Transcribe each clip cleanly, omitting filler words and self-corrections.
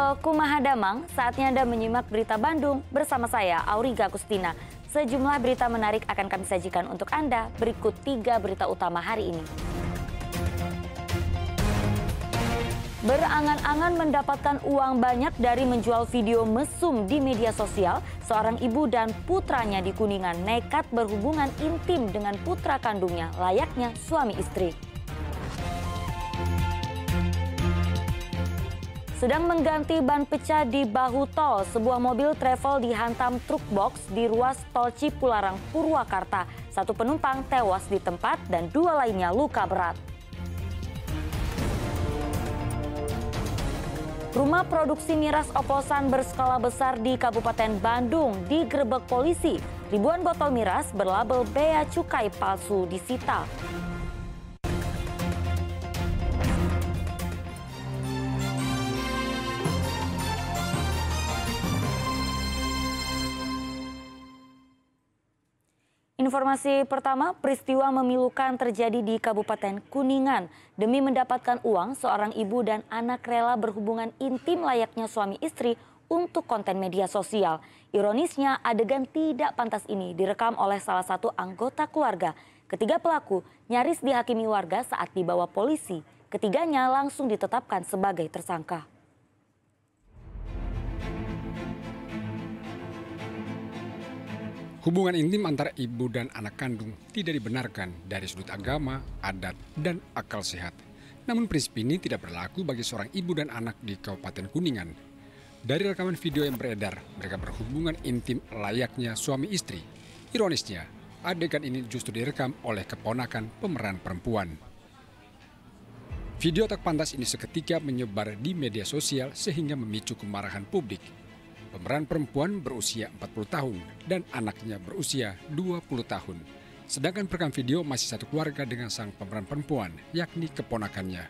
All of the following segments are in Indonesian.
Halo Kumaha Damang, saatnya Anda menyimak berita Bandung bersama saya, Auriga Kustina. Sejumlah berita menarik akan kami sajikan untuk Anda, berikut 3 berita utama hari ini. Berangan-angan mendapatkan uang banyak dari menjual video mesum di media sosial, seorang ibu dan putranya di Kuningan nekat berhubungan intim dengan putra kandungnya, layaknya suami istri. Sedang mengganti ban pecah di bahu tol, sebuah mobil travel dihantam truk box di ruas tol Cipularang, Purwakarta. 1 penumpang tewas di tempat dan 2 lainnya luka berat. Rumah produksi miras oplosan berskala besar di Kabupaten Bandung digerebek polisi. Ribuan botol miras berlabel bea cukai palsu disita. Informasi pertama, peristiwa memilukan terjadi di Kabupaten Kuningan. Demi mendapatkan uang, seorang ibu dan anak rela berhubungan intim layaknya suami istri untuk konten media sosial. Ironisnya, adegan tidak pantas ini direkam oleh salah satu anggota keluarga. Ketiga pelaku nyaris dihakimi warga saat dibawa polisi. Ketiganya langsung ditetapkan sebagai tersangka. Hubungan intim antara ibu dan anak kandung tidak dibenarkan dari sudut agama, adat, dan akal sehat. Namun prinsip ini tidak berlaku bagi seorang ibu dan anak di Kabupaten Kuningan. Dari rekaman video yang beredar, mereka berhubungan intim layaknya suami istri. Ironisnya, adegan ini justru direkam oleh keponakan pemeran perempuan. Video tak pantas ini seketika menyebar di media sosial sehingga memicu kemarahan publik. Pemeran perempuan berusia 40 tahun dan anaknya berusia 20 tahun. Sedangkan perekam video masih satu keluarga dengan sang pemeran perempuan, yakni keponakannya.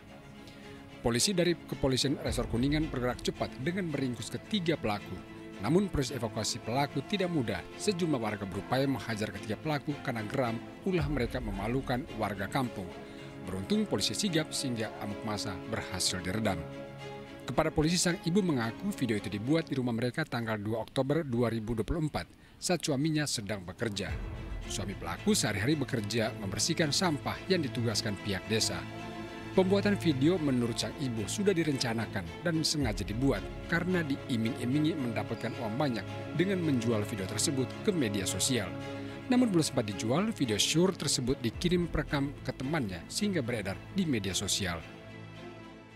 Polisi dari Kepolisian Resor Kuningan bergerak cepat dengan meringkus ketiga pelaku. Namun proses evakuasi pelaku tidak mudah. Sejumlah warga berupaya menghajar ketiga pelaku karena geram ulah mereka memalukan warga kampung. Beruntung polisi sigap sehingga amuk massa berhasil diredam. Kepada polisi, sang ibu mengaku video itu dibuat di rumah mereka tanggal 2 Oktober 2024 saat suaminya sedang bekerja. Suami pelaku sehari-hari bekerja membersihkan sampah yang ditugaskan pihak desa. Pembuatan video menurut sang ibu sudah direncanakan dan sengaja dibuat karena diiming-imingi mendapatkan uang banyak dengan menjual video tersebut ke media sosial. Namun belum sempat dijual, video syur tersebut dikirim perekam ke temannya sehingga beredar di media sosial.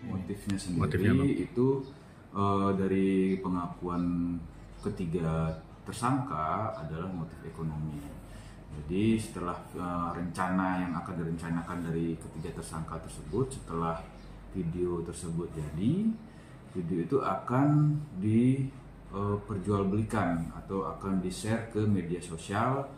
Motifnya sendiri itu dari pengakuan ketiga tersangka adalah motif ekonomi. Jadi setelah rencana yang akan direncanakan dari ketiga tersangka tersebut, setelah video tersebut jadi, video itu akan diperjualbelikan atau akan di-share ke media sosial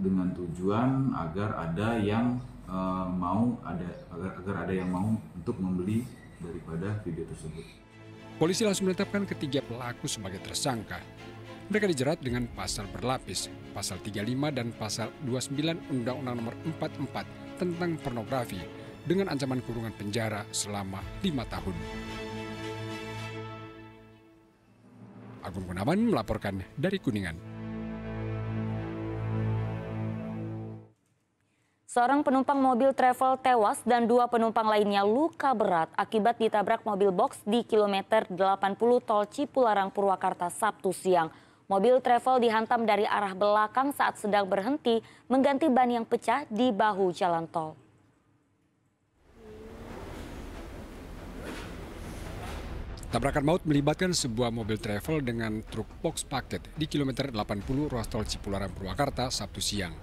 dengan tujuan agar ada yang agar ada yang mau untuk membeli daripada video tersebut. Polisi langsung menetapkan ketiga pelaku sebagai tersangka. Mereka dijerat dengan pasal berlapis, pasal 35 dan pasal 29 Undang-Undang Nomor 44 tentang pornografi dengan ancaman kurungan penjara selama 5 tahun. Agung Gunawan melaporkan dari Kuningan. Seorang penumpang mobil travel tewas dan 2 penumpang lainnya luka berat akibat ditabrak mobil box di kilometer 80 tol Cipularang, Purwakarta, Sabtu siang. Mobil travel dihantam dari arah belakang saat sedang berhenti mengganti ban yang pecah di bahu jalan tol. Tabrakan maut melibatkan sebuah mobil travel dengan truk box paket di kilometer 80 ruas tol Cipularang, Purwakarta, Sabtu siang.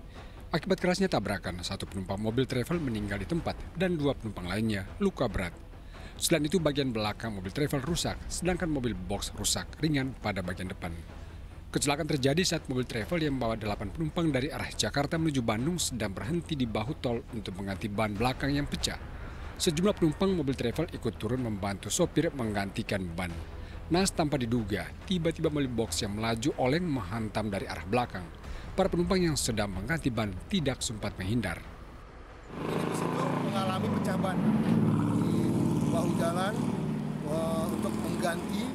Akibat kerasnya tabrakan, 1 penumpang mobil travel meninggal di tempat dan 2 penumpang lainnya luka berat. Selain itu, bagian belakang mobil travel rusak, sedangkan mobil box rusak ringan pada bagian depan. Kecelakaan terjadi saat mobil travel yang membawa 8 penumpang dari arah Jakarta menuju Bandung sedang berhenti di bahu tol untuk mengganti ban belakang yang pecah. Sejumlah penumpang mobil travel ikut turun membantu sopir menggantikan ban. Nas tanpa diduga, tiba-tiba mobil box yang melaju oleng menghantam dari arah belakang. Para penumpang yang sedang mengganti ban tidak sempat menghindar. Ini di situ mengalami pecah ban di bahu jalan untuk mengganti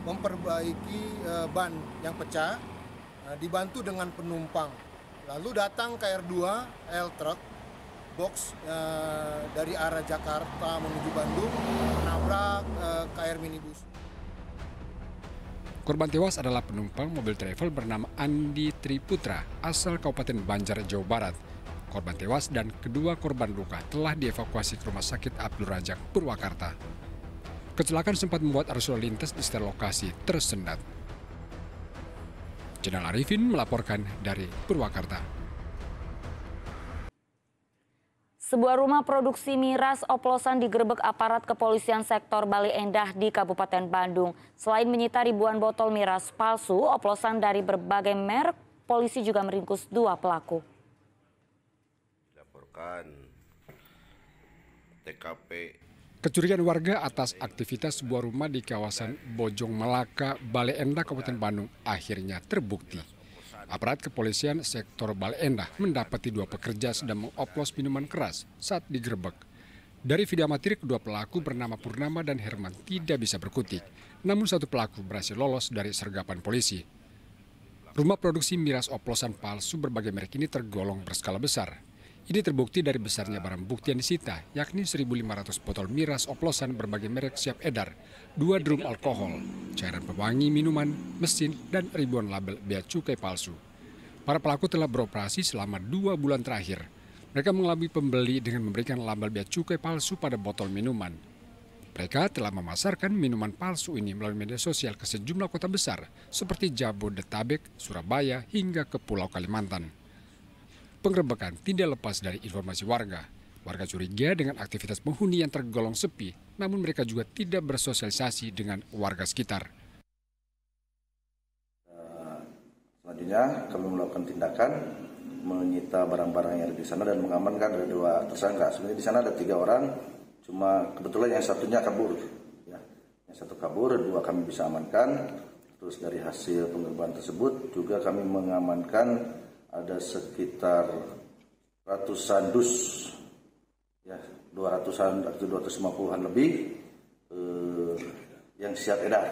memperbaiki ban yang pecah, dibantu dengan penumpang. Lalu datang KR2 L-Truck box dari arah Jakarta menuju Bandung, menabrak KR minibus. Korban tewas adalah penumpang mobil travel bernama Andi Triputra, asal Kabupaten Banjar, Jawa Barat. Korban tewas dan kedua korban luka telah dievakuasi ke Rumah Sakit Abdul Razak, Purwakarta. Kecelakaan sempat membuat arus lalu lintas di sekitar lokasi tersendat. Jenal Arifin melaporkan dari Purwakarta. Sebuah rumah produksi miras oplosan digerebek aparat kepolisian sektor Bale Endah di Kabupaten Bandung. Selain menyita ribuan botol miras palsu, oplosan dari berbagai merek, polisi juga meringkus 2 pelaku. Dilaporkan TKP. Kecurigaan warga atas aktivitas sebuah rumah di kawasan Bojong Melaka, Bale Endah, Kabupaten Bandung akhirnya terbukti. Aparat kepolisian sektor Bale Endah mendapati 2 pekerja sedang mengoplos minuman keras saat digerebek. Dari video amatir, kedua pelaku bernama Purnama dan Herman tidak bisa berkutik. Namun 1 pelaku berhasil lolos dari sergapan polisi. Rumah produksi miras oplosan palsu berbagai merek ini tergolong berskala besar. Ini terbukti dari besarnya barang bukti yang disita, yakni 1.500 botol miras oplosan berbagai merek siap edar, 2 drum alkohol, cairan pewangi minuman, mesin, dan ribuan label bea cukai palsu. Para pelaku telah beroperasi selama 2 bulan terakhir. Mereka mengelabui pembeli dengan memberikan label bea cukai palsu pada botol minuman. Mereka telah memasarkan minuman palsu ini melalui media sosial ke sejumlah kota besar seperti Jabodetabek, Surabaya, hingga ke Pulau Kalimantan. Penggerebekan tidak lepas dari informasi warga. Warga curiga dengan aktivitas penghuni yang tergolong sepi, namun mereka juga tidak bersosialisasi dengan warga sekitar. Selanjutnya kami melakukan tindakan menyita barang-barang yang ada di sana dan mengamankan ada 2 tersangka. Sebenarnya di sana ada 3 orang, cuma kebetulan yang satunya kabur. Ya, yang 1 kabur, 2 kami bisa amankan. Terus dari hasil penggerbekan tersebut juga kami mengamankan ada sekitar ratusan dus, ya 200-an atau 250-an lebih yang siap edar.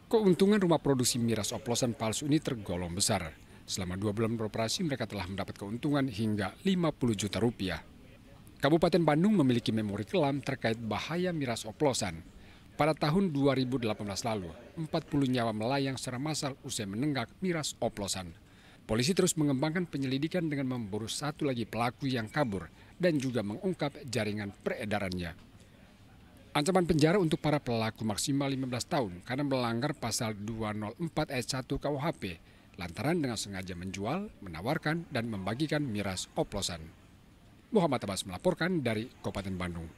Keuntungan rumah produksi miras oplosan palsu ini tergolong besar. Selama 2 bulan beroperasi, mereka telah mendapat keuntungan hingga 50 juta rupiah. Kabupaten Bandung memiliki memori kelam terkait bahaya miras oplosan. Pada tahun 2018 lalu, 40 nyawa melayang secara massal usai menenggak miras oplosan. Polisi terus mengembangkan penyelidikan dengan memburu 1 lagi pelaku yang kabur dan juga mengungkap jaringan peredarannya. Ancaman penjara untuk para pelaku maksimal 15 tahun karena melanggar pasal 204 ayat 1 KUHP lantaran dengan sengaja menjual, menawarkan, dan membagikan miras oplosan. Muhammad Abbas melaporkan dari Kabupaten Bandung.